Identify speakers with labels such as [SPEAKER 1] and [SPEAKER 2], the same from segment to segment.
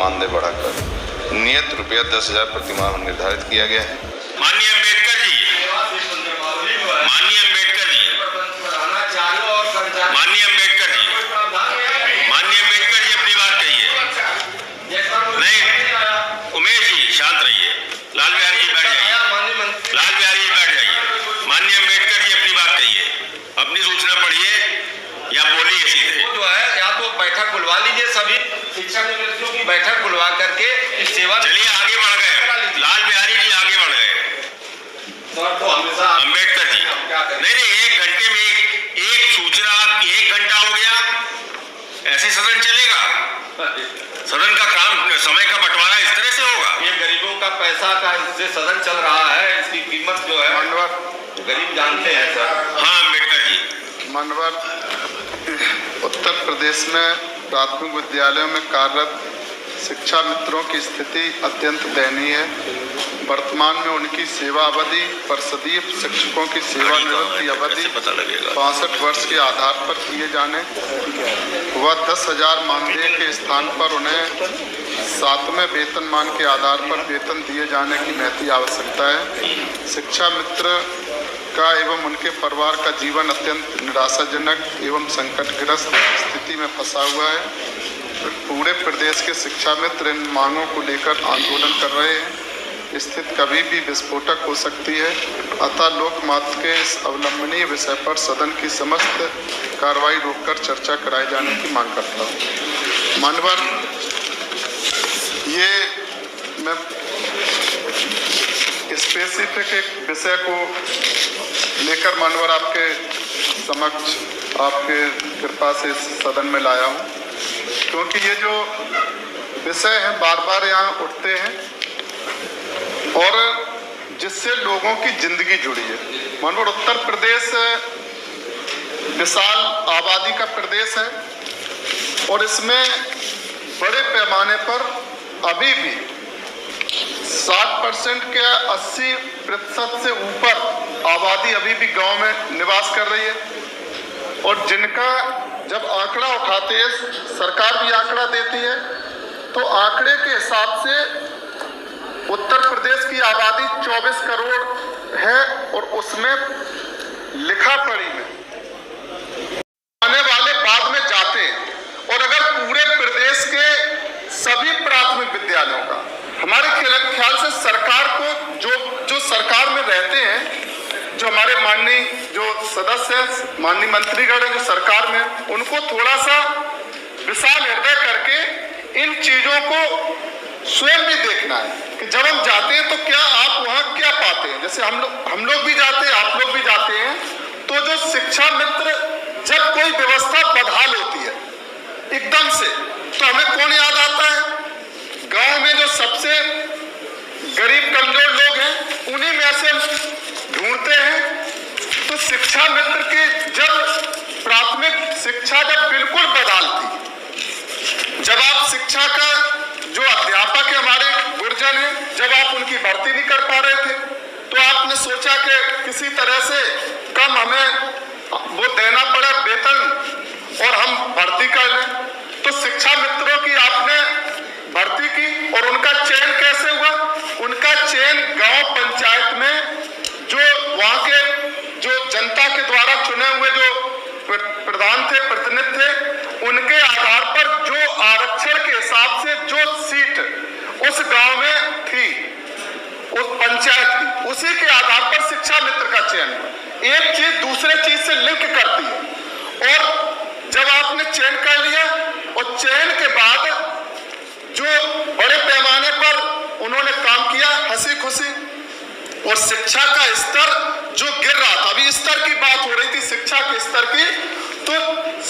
[SPEAKER 1] मानदेय बढ़ाकर नियत रुपया 10,000 प्रतिमाह निर्धारित किया गया है।
[SPEAKER 2] माननीय अम्बेडकर जी, माननीय अम्बेडकर जी, माननीय अम्बेडकर जी, माननीय अम्बेडकर जी अपनी बात कहिए। नहीं, उमेश जी शांत रहिए। लाल बिहारी जी बैठ जाइए, लाल बिहारी जी बैठ जाइए। माननीय अम्बेडकर जी अपनी बात कहिए, अपनी सूचना पढ़िए या बोलिए सीधे।
[SPEAKER 3] जो है या तो बैठक बुलवा लीजिए, सभी शिक्षक की बैठक बुलवा करके सेवा।
[SPEAKER 2] चलिए आगे बढ़ गए, लाल बिहारी जी आगे बढ़ गए। अम्बेडकर जी नहीं, 1 घंटे में एक सूचना, 1 घंटा हो गया, ऐसे सदन चलेगा? सदन का काम, समय का बंटवारा इस तरह से होगा?
[SPEAKER 3] ये गरीबों का पैसा का इससे सदन चल रहा है, इसकी कीमत जो है गरीब जानते हैं सर।
[SPEAKER 2] हाँ अम्बेडकर जी।
[SPEAKER 1] मानवर उत्तर प्रदेश में प्राथमिक विद्यालयों में कार्यरत शिक्षा मित्रों की स्थिति अत्यंत दयनीय है। वर्तमान में उनकी सेवा अवधि परिषदीय शिक्षकों की सेवानिवृत्ति अवधि 65 वर्ष के आधार पर किए जाने व 10,000 मानदेय के स्थान पर उन्हें 7वें वेतनमान के आधार पर वेतन दिए जाने की महती आवश्यकता है। शिक्षा मित्र का एवं उनके परिवार का जीवन अत्यंत निराशाजनक एवं संकटग्रस्त स्थिति में फंसा हुआ है। पूरे प्रदेश के शिक्षा मित्र इन मांगों को लेकर आंदोलन कर रहे हैं। स्थिति कभी भी विस्फोटक हो सकती है, अतः लोकमत के इस अवलंबनीय विषय पर सदन की समस्त कार्रवाई रोककर चर्चा कराए जाने की मांग करता हूँ। मानवर ये मैं स्पेसिफिक एक विषय को लेकर मानवर आपके समक्ष आपके कृपा से सदन में लाया हूँ, क्योंकि ये जो विषय हैं बार बार यहाँ उठते हैं और जिससे लोगों की जिंदगी जुड़ी है। मानवर उत्तर प्रदेश विशाल आबादी का प्रदेश है और इसमें बड़े पैमाने पर अभी भी 60% के 80% से ऊपर आबादी अभी भी गांव में निवास कर रही है। और जिनका जब आंकड़ा उठाते हैं, सरकार भी आंकड़ा देती है, तो आंकड़े के हिसाब से उत्तर प्रदेश की आबादी 24 करोड़ है और उसमें लिखा पढ़ी में आने वाले बाद में जाते हैं। और अगर पूरे प्रदेश के सभी प्राथमिक विद्यालयों का, हमारे ख्याल से सरकार को जो सरकार में रहते हैं, जो हमारे माननीय जो सदस्य हैं, माननीय मंत्रीगण हैं जो सरकार में, उनको थोड़ा सा विशाल हृदय करके इन चीजों को स्वयं भी देखना है कि जब हम जाते हैं तो क्या आप वहाँ क्या पाते हैं। जैसे हम लोग भी जाते हैं, आप लोग भी जाते हैं, तो जो शिक्षा मित्र जब कोई व्यवस्था बदहाल होती है एकदम से, तो हमें कौन याद आता है? गांव में जो सबसे गरीब कमजोर लोग हैं, उन्हीं में से ढूंढते हैं। तो शिक्षा मित्र की जब प्राथमिक शिक्षा जब बिल्कुल बदहाल थी, जब आप शिक्षा का जो अध्यापक है, हमारे गुरजन है, जब आप उनकी भर्ती नहीं कर पा रहे थे, तो आपने सोचा कि किसी तरह से कम हमें वो देना पड़ा वेतन और हम भर्ती कर लें। तो शिक्षा मित्रों की आपने भर्ती की और उनका चयन कैसे हुआ? उनका चयन गांव पंचायत में जो वहां के जो जनता के द्वारा चुने हुए जो प्रधान थे, प्रतिनिधि थे, उनके आधार पर जो आरक्षण के हिसाब से जो सीट उस गांव में थी, उस पंचायत की, उसी के आधार पर शिक्षा मित्र का चयन हुआ। एक चीज दूसरे चीज से लिंक करती है। और जब आपने चयन कर लिया और चयन के बाद जो बड़े पैमाने पर उन्होंने काम किया हंसी खुशी, और शिक्षा का स्तर जो गिर रहा था, अभी स्तर की बात हो रही थी, शिक्षा के स्तर की, तो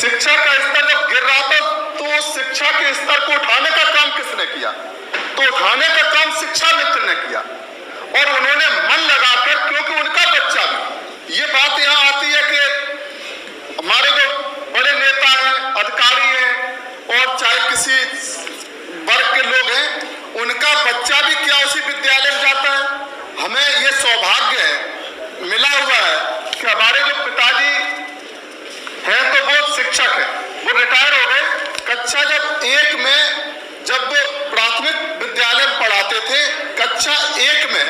[SPEAKER 1] शिक्षा का स्तर जब गिर रहा था तो उस शिक्षा के स्तर को उठाने का काम किसने किया? तो उठाने का काम शिक्षा मित्र ने किया। और उन्होंने मन लगाकर, क्योंकि उनका बच्चा भी, ये बात यहाँ आती है कि हमारे जो बड़े नेता हैं, अधिकारी हैं और चाहे किसी वर्ग के लोग हैं, उनका बच्चा भी क्या उसी विद्यालय में जाता है। हमें ये सौभाग्य है, मिला हुआ है कि हमारे जो पिताजी हैं तो वो शिक्षक हैं, वो रिटायर हो गए। कक्षा जब 1 में जब वो कक्षा 1 में,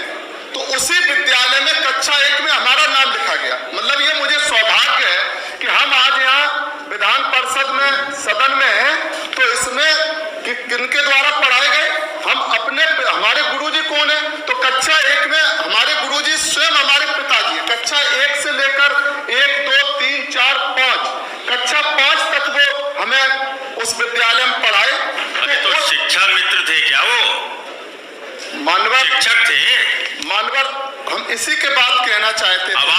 [SPEAKER 1] तो उसी विद्यालय में कक्षा 1 में हमारा नाम लिखा गया। मतलब ये मुझे सौभाग्य है कि हम आज यहाँ विधान परिषद में सदन में हैं, तो इसमें किनके द्वारा पढ़ाए गए, हम अपने, हमारे गुरुजी कौन है, तो कक्षा 1 में हमारे गुरुजी स्वयं हमारे पिताजी है। कक्षा 1 से लेकर 1, 2, 3, 4, 5, कक्षा 5 तक वो हमें उस विद्यालय में पढ़ाए।
[SPEAKER 2] अरे तो शिक्षा मित्र थे क्या वो?
[SPEAKER 1] मानवर
[SPEAKER 2] शिक्षक थे।
[SPEAKER 1] मानवर, हम इसी के बात कहना चाहते
[SPEAKER 2] अब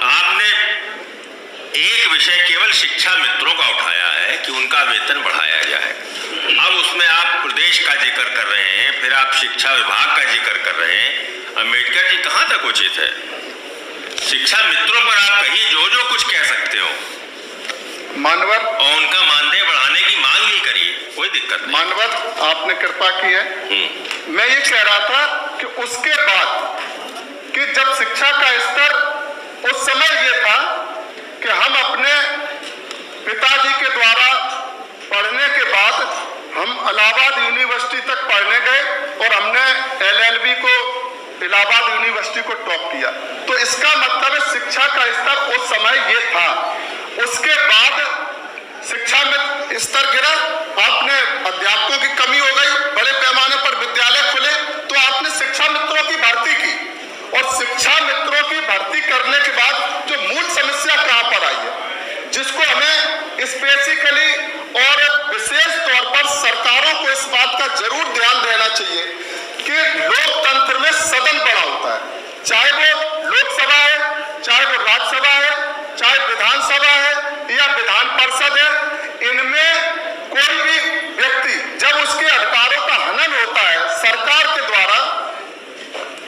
[SPEAKER 2] आपने एक विषय केवल शिक्षा मित्रों का उठाया है कि उनका वेतन बढ़ाया जाए। अब उसमें आप प्रदेश का जिक्र कर रहे हैं, फिर आप शिक्षा विभाग का जिक्र कर रहे हैं। अम्बेडकर जी कहाँ तक उचित है? शिक्षा मित्रों पर आप कहीं जो कुछ कह सकते हो
[SPEAKER 1] मानवर,
[SPEAKER 2] और उनका मानदेय बढ़ाने की मांग ही करिए, कोई दिक्कत नहीं।
[SPEAKER 1] मानवर, आपने कृपा की है। मैं ये कह रहा था कि उसके बाद कि जब शिक्षा का स्तर, उस समय ये था कि हम अपने पिताजी के द्वारा पढ़ने के बाद हम इलाहाबाद यूनिवर्सिटी तक पढ़ने गए और हमने LLB को इलाहाबाद यूनिवर्सिटी को टॉप किया। तो इसका मतलब है शिक्षा का स्तर उस समय ये था। उसके बाद शिक्षा में स्तर गिरा, आपने अध्यापकों की कमी हो गई, बड़े पैमाने पर विद्यालय खुले, तो आपने शिक्षा मित्रों की भर्ती की, और शिक्षा मित्रों की भर्ती करने के बाद जो मूल समस्या कहां पर आई है, जिसको हमें स्पेसिफिकली और विशेष तौर पर सरकारों को इस बात का जरूर ध्यान देना चाहिए कि लोकतंत्र में सदन बड़ा होता है, चाहे वो लोकसभा है, चाहे वो राज्यसभा है, चाहे विधानसभा है या विधान परिषद है। इनमें कोई भी व्यक्ति जब उसके अधिकारों का हनन होता है सरकार के द्वारा,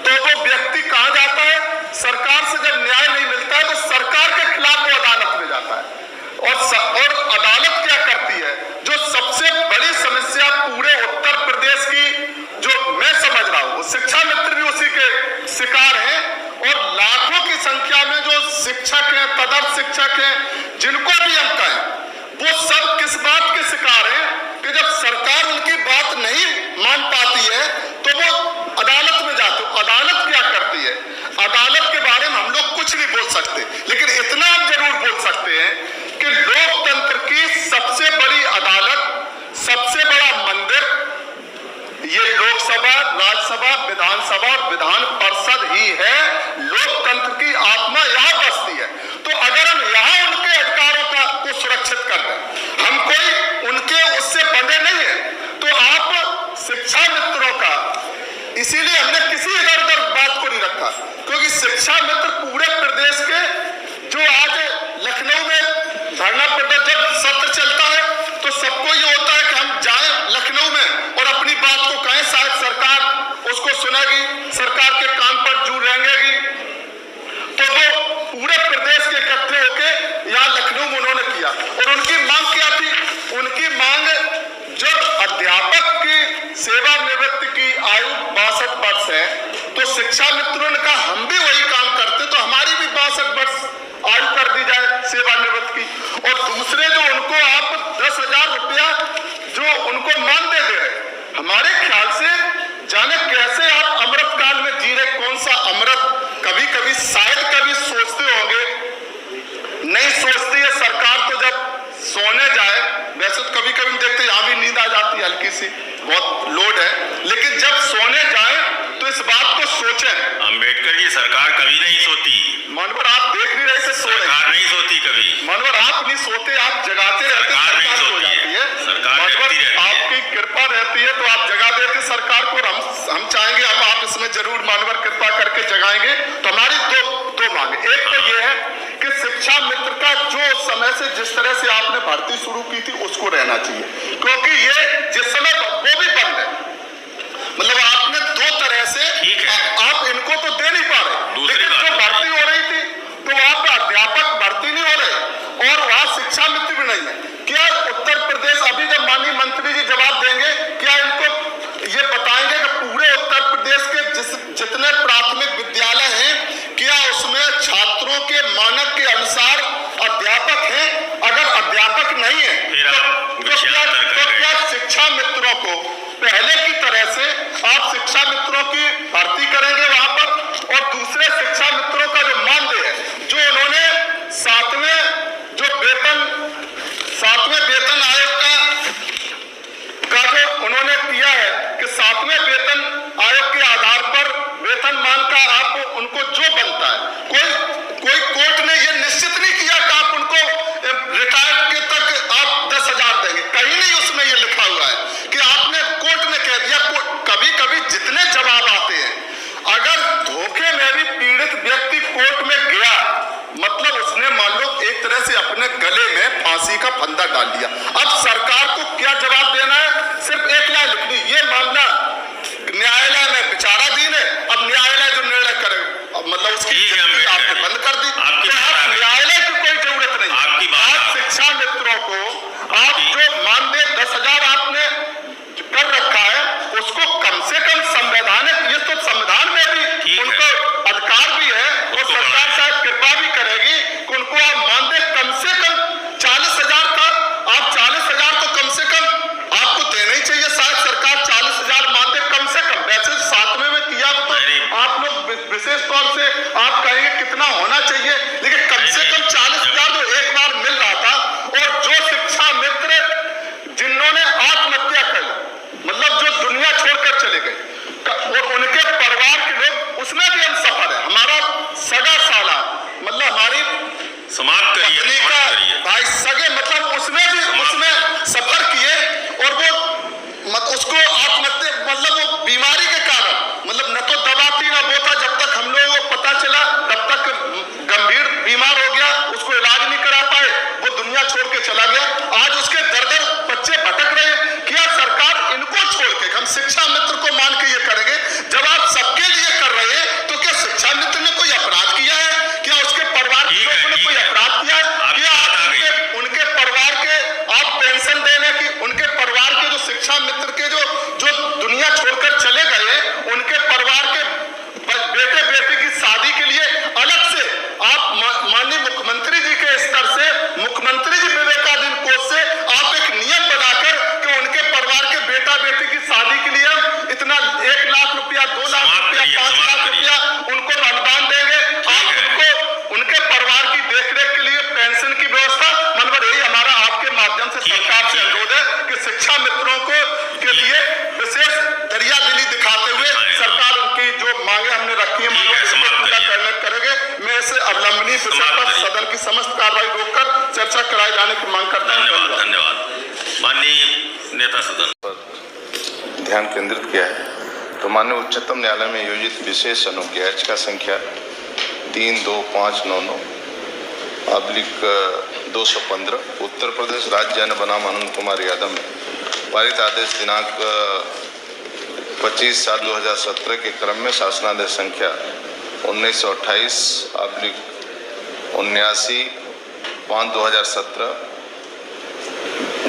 [SPEAKER 1] तो वो व्यक्ति कहां जाता है? सरकार से जब न्याय नहीं मिलता है तो सरकार के खिलाफ वो अदालत में जाता है। और अदालत क्या करती है? जो सबसे बड़ी समस्या पूरे उत्तर प्रदेश की, जो मैं समझ रहा हूं, शिक्षा मित्र भी उसी के शिकार हैं, और लाखों की संख्या में जो शिक्षक हैं, तदर्थ शिक्षक हैं, जिनको भी अंक है, वो सब किस बात के शिकार हैं कि जब सरकार उनकी बात नहीं मान पाती है तो वो अदालत में जाते। अदालत क्या करती है? अदालत के बारे में हम लोग कुछ नहीं बोल सकते, लेकिन इतना हम जरूर बोल सकते हैं कि लोकतंत्र की सबसे बड़ी अदालत, सबसे बड़ा मंदिर, ये लोकसभा, राज्यसभा, विधानसभा और विधान परिषद ही है। लोकतंत्र की आत्मा यहां बसती है। तो अगर हम यहां उनके अधिकारों को सुरक्षित कर रहे, हम कोई उनके उससे बंधे नहीं है, तो आप शिक्षा मित्रों का, इसीलिए हमने किसी इधर उधर बात को नहीं रखा, क्योंकि शिक्षा मित्र पूरे प्रदेश के, जो आज लखनऊ में धरना प्रदर्शन जब सत्र चलता है तो सबको ये होता है कि हम जाएं लखनऊ में और अपनी बात को कहें, शायद सरकार उसको सुनेगी, सरकार के कान पर जू रेंगेगी। तो वो पूरे प्रदेश के इकट्ठे होकर यहाँ लखनऊ में उन्होंने किया, और उनकी मांग क्या थी? उनकी मांग, जब अध्यापक की सेवानिवृत्ति की आयु 62 वर्ष है, तो शिक्षा मित्रों ने कहा हम भी वही काम करते, तो हमारी भी 62 वर्ष आयु कर दी जाए सेवानिवृत्त की। और दूसरे जो उनको आप 10,000 रुपया जो उनको मानदेय दे रहे, हमारे ख्याल से जाने कैसे आप अमृत काल में जी रहे, कौन सा अमृत? कभी कभी शायद कभी सोचते होंगे, नहीं सोचती है सरकार, तो जब सोने जाए, वैसे तो कभी कभी देखते यहाँ भी नींद आ जाती है, हल्की सी, बहुत लोड है, लेकिन जब सोने जाए तो इस बात को सोचें।
[SPEAKER 2] अम्बेडकर जी, सरकार कभी नहीं सोती।
[SPEAKER 1] मनोहर, आप देख नहीं रहे थे, सो रहे।
[SPEAKER 2] सरकार नहीं सोती कभी।
[SPEAKER 1] मनोहर, आप नहीं सोते, आप जगाते रहते,
[SPEAKER 2] सरकार नहीं
[SPEAKER 1] सो
[SPEAKER 2] सोती
[SPEAKER 1] जाती है।
[SPEAKER 2] सरकार जगती रहती है।
[SPEAKER 1] आपकी कृपा रहती है तो आप जगा देते सरकार को। हम चाहेंगे अब आप इसमें जरूर मानवर कृपा करके जगाएंगे। तो हमारी दो मांगे, एक तो ये है कि शिक्षा मित्र का जो समय से जिस तरह से आपने भर्ती शुरू की थी उसको रहना चाहिए, क्योंकि ये जिस समय वो भी बंद है, मतलब आपने दो तरह से, आप इनको तो दे नहीं पा रहे, लेकिन जो भर्ती हो रही थी तो वहां पर अध्यापक भर्ती नहीं हो रहे और वहां शिक्षा मित्र भी नहीं है। क्या उत्तर प्रदेश, अभी जब माननीय मंत्री जी जवाब देंगे, क्या इनको ये बताएंगे कि पूरे उत्तर प्रदेश के जितने प्राथमिक विद्यालय हैं, क्या उसमें छात्रों के मानक के अनुसार अध्यापक हैं? अगर अध्यापक नहीं है तो क्या शिक्षा मित्रों को पहले की तरह से आप शिक्षा मित्रों की भर्ती उनको जो बनता है। कोई कोर्ट ने ये निश्चित नहीं किया कि आप उनको रिटायर्ड के तक आप 10,000 देंगे, कहीं नहीं उसमें ये लिखा हुआ है कि आपने, कोर्ट ने कह दिया। कभी कभी जितने जवाब आते हैं, अगर धोखे में भी पीड़ित व्यक्ति कोर्ट में गया, मतलब उसने मान लो एक तरह से अपने गले में फांसी का फंदा डाल दिया। अब सरकार को क्या जवाब देना है? सिर्फ एक लाइन लिखनी, ये मामला न्यायालय में विचाराधीन है, अब न्यायालय जो निर्णय करे, मतलब उसकी आपने बंद कर दी। न्यायालय की कोई जरूरत नहीं। आप शिक्षा मित्रों को, आप जो मानदेय 10,000 आपने कर रखा है, उसको कम से कम संवैधानिक, ये तो संविधान में भी उनको अधिकार भी है, और सरकार शायद कृपा भी करेगी कि उनको आप मानदेय कम से कम 40,000 का, आप 40,000 तो कम से कम आपको देना ही चाहिए। शायद सरकार 40,000 मानदेय कम से कम, वैसे 7वें में किया तो आप लोग विशेष तौर से आप कहेंगे कितना होना चाहिए, लेकिन कम से कम 40,000 तो एक बार मिल रहा था। और जो शिक्षा मित्र जिन्होंने आत्महत्या कर, मतलब जो दुनिया छोड़कर चले गए, और उनके परिवार के लोग, उसमें भी हम सफर है। हमारा सगा साला, मतलब हमारी
[SPEAKER 2] समाप्त
[SPEAKER 1] पत्नी का भाई सगे, मतलब उसमें भी उसमें सफर किए, और वो उसको आत्महत्या, मतलब वो बीमारी के कारण, मतलब न तो दवा थी न वो था, जब तक हम लोगों को पता चला तब तक गंभीर बीमार हो गया, उसको इलाज नहीं करा पाए, वो दुनिया छोड़ के चला गया। आज उसके दर बच्चे भटक रहे हैं। क्या सरकार इनको छोड़ के, हम शिक्षा मित्र को मान के ये करेंगे? जब आप सबके लिए कर रहे हैं, तो क्या शिक्षा मित्र ने कोई अपराध किया है? क्या उसके परिवार के लोगों ने कोई अपराध किया है? क्या आप उनके परिवार के आप पेंशन देने की, उनके परिवार के जो शिक्षा मित्र के जो दुनिया छोड़कर चले गए, उनके परिवार के बेटे बेटी की शादी के लिए अलग से आप माननीय मुख्यमंत्री जी के स्तर से, मुख्यमंत्री जी विवेकाधीन कोष से आप एक नियम बनाकर कि उनके परिवार के बेटा बेटी की शादी के लिए हम इतना 1 लाख रुपया, 2 लाख रुपया, 5 लाख रुपया उनको अनुदान देंगे। आप उनको, उनके परिवार की देखरेख के लिए पेंशन की व्यवस्था, मतलब यही हमारा आपके माध्यम से सरकार से अनुरोध है कि शिक्षा मित्रों को के लिए विशेष दरिया दिली दिखाते हुए सरकार उनकी जो मांगे हमने रखी है, पूरा करेंगे। मैं इसे अवलंबनीय विषय पर सदन की समस्त कार्रवाई रोककर चर्चा कराए जाने की मांग करता हूँ।
[SPEAKER 2] धन्यवाद। माननीय नेता सदन पर
[SPEAKER 4] ध्यान केंद्रित किया है। तो माननीय उच्चतम न्यायालय में योजित विशेष अनुज्ञा याचिका संख्या 3-2-5-9-215 उत्तर प्रदेश राज्य जन बनाम अनंत कुमार यादव में पारित आदेश दिनांक 25/7/2017 के क्रम में शासनादेश संख्या 1928/79/5/2017,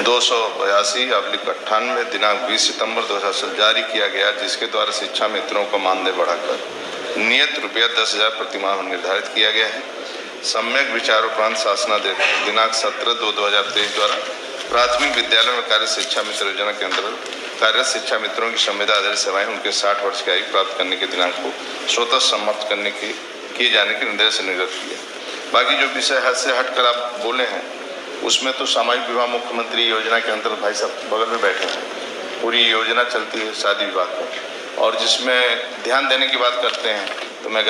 [SPEAKER 4] 282/98 दिनांक 20 सितंबर 2017 जारी किया गया, जिसके द्वारा शिक्षा मित्रों को मानदेय बढ़ाकर नियत रुपया 10,000 प्रतिमाह निर्धारित किया गया है। सम्यक विचारोपरांत शासनादेश दिनांक 17/2/2023 द्वारा प्राथमिक विद्यालय में कार्य शिक्षा मित्र योजना के अंतर्गत कार्यरत शिक्षा मित्रों की संविदा आधारित सेवाएं उनके 60 वर्ष की आयु प्राप्त करने के दिनांक को स्वतः समाप्त करने के किए जाने के निर्देश निर्गत किया। बाकी जो विषय हद से हटकर आप बोले हैं, उसमें तो सामाजिक विवाह मुख्यमंत्री योजना के अंतर्गत भाई साहब बगल में बैठे हैं, पूरी योजना चलती है शादी विवाह पर, और जिसमें ध्यान देने की बात करते हैं, तो मैं